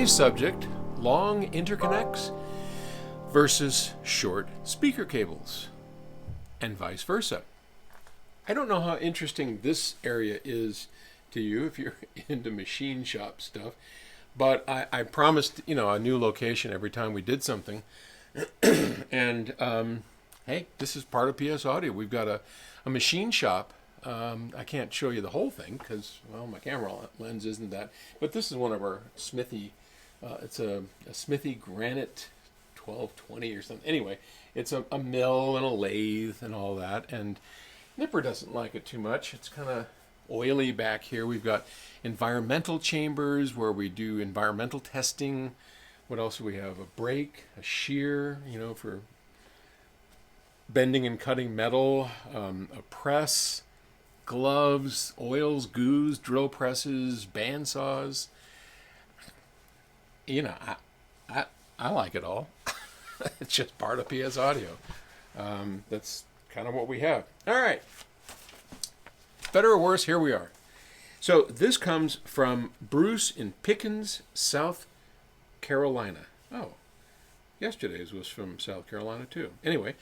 Today's subject, long interconnects versus short speaker cables, and vice versa. I don't know how interesting this area is to you if you're into machine shop stuff, but I promised, a new location every time we did something. And hey, this is part of PS Audio. We've got a machine shop. I can't show you the whole thing because, well, my camera lens isn't that. But this is one of our Smithy. It's a Smithy Granite 1220 or something. Anyway, it's a mill and a lathe and all that. And Nipper doesn't like it too much. It's kind of oily back here. We've got environmental chambers where we do environmental testing. What else do we have? A brake, a shear, for bending and cutting metal, a press, gloves, oils, goos, drill presses, band saws. I like it all. It's just part of PS Audio. That's kind of what we have. All right. Better or worse, here we are. So this comes from Bruce in Pickens, South Carolina. Oh, yesterday's was from South Carolina too. Anyway,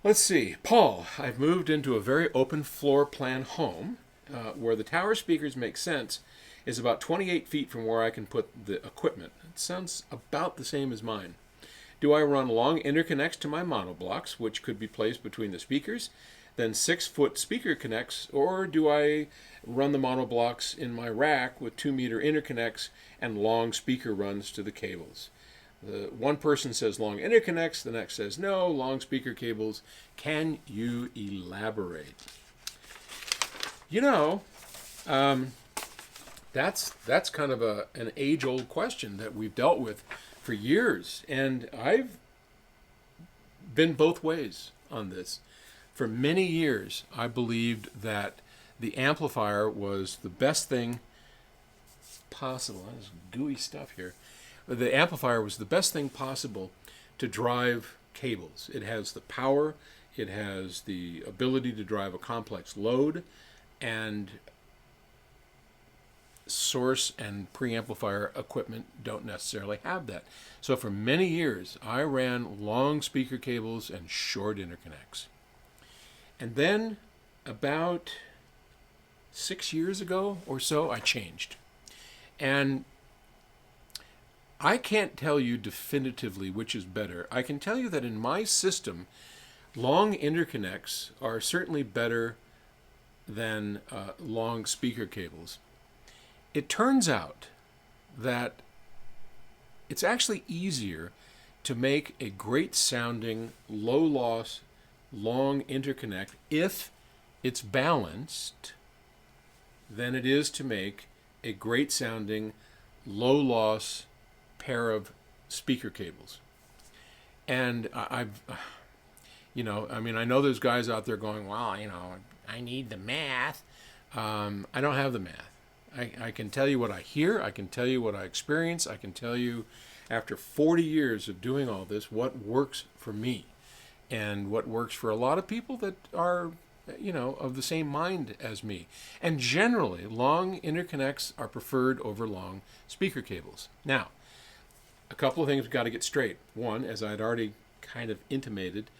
let's see. Paul, I've moved into a very open floor plan home where the tower speakers make sense is about 28 feet from where I can put the equipment. It sounds about the same as mine. Do I run long interconnects to my monoblocks, which could be placed between the speakers, then 6-foot speaker connects, or do I run the monoblocks in my rack with 2-meter interconnects and long speaker runs to the cables? One person says long interconnects, the next says no, long speaker cables. Can you elaborate? That's kind of an age-old question that we've dealt with for years, and I've been both ways on this. For many years, I believed that the amplifier was the best thing possible. There's gooey stuff here. The amplifier was the best thing possible to drive cables. It has the power, it has the ability to drive a complex load, and source and preamplifier equipment don't necessarily have that. So for many years, I ran long speaker cables and short interconnects. And then about 6 years ago or so, I changed. And I can't tell you definitively which is better. I can tell you that in my system, long interconnects are certainly better than long speaker cables. It turns out that it's actually easier to make a great sounding, low loss, long interconnect if it's balanced than it is to make a great sounding, low loss pair of speaker cables. And I know there's guys out there going, well, I need the math. I don't have the math. I can tell you what I hear, I can tell you what I experience, I can tell you after 40 years of doing all this what works for me and what works for a lot of people that are, of the same mind as me. And generally, long interconnects are preferred over long speaker cables. Now, a couple of things we've got to get straight. One, as I'd already kind of intimated,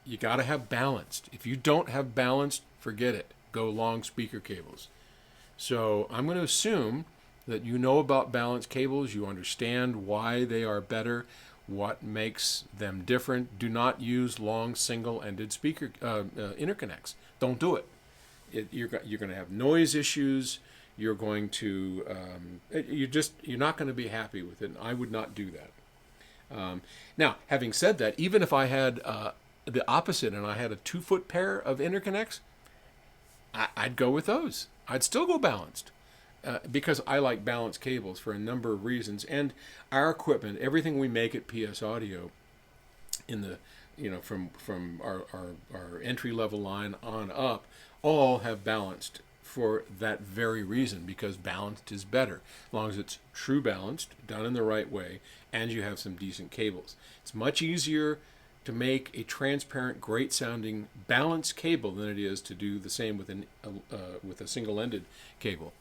you got to have balanced. If you don't have balanced, forget it. Go long speaker cables. So I'm going to assume that you know about balanced cables, you understand why they are better, what makes them different. Do not use long single-ended speaker interconnects. Don't do it. You're going to have noise issues. You're going to you're not going to be happy with it. And I would not do that. Now, having said that, even if I had the opposite and I had a 2-foot pair of interconnects, I'd go with those. I'd still go balanced because I like balanced cables for a number of reasons. And our equipment, everything we make at PS Audio, in the from our entry level line on up, all have balanced for that very reason, because balanced is better as long as it's true balanced, done in the right way, and you have some decent cables. It's much easier to make a transparent, great sounding balanced cable than it is to do the same with a single-ended cable.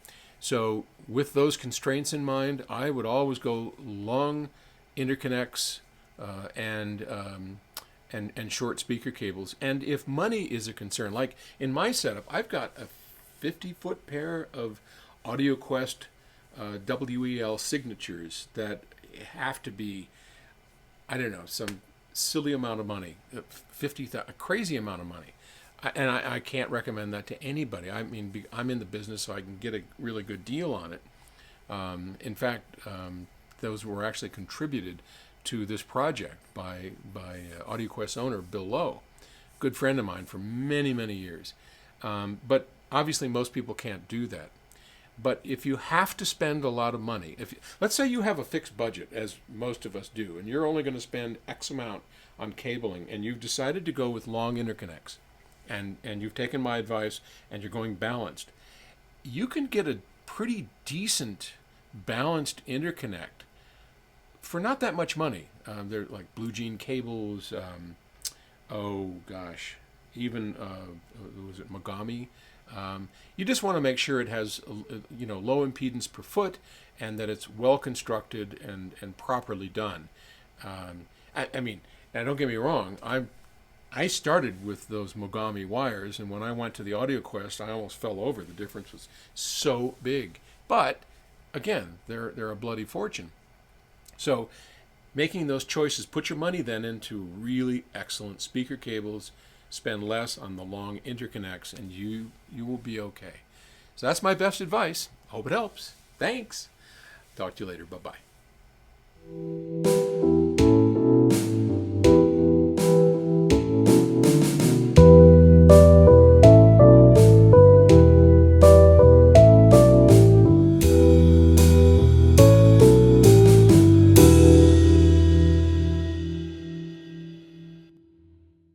So with those constraints in mind, I would always go long interconnects and short speaker cables. And if money is a concern, like in my setup, I've got a 50-foot pair of AudioQuest WEL signatures that have to be, I don't know, some silly amount of money, a crazy amount of money. And I can't recommend that to anybody. I mean, I'm in the business, so I can get a really good deal on it. In fact, those were actually contributed to this project by AudioQuest owner Bill Lowe, good friend of mine for many, many years. But obviously, most people can't do that. But if you have to spend a lot of money, let's say you have a fixed budget, as most of us do, and you're only going to spend X amount on cabling, and you've decided to go with long interconnects, and you've taken my advice, and you're going balanced, you can get a pretty decent balanced interconnect for not that much money. They're like Blue Jean cables. Oh gosh, even was it Mogami? You just want to make sure it has low impedance per foot, and that it's well constructed and properly done. I mean, now don't get me wrong. I started with those Mogami wires, and when I went to the AudioQuest, I almost fell over. The difference was so big. But again, they're a bloody fortune. So making those choices, put your money then into really excellent speaker cables, spend less on the long interconnects, and you will be okay. So that's my best advice. Hope it helps. Thanks. Talk to you later. Bye-bye.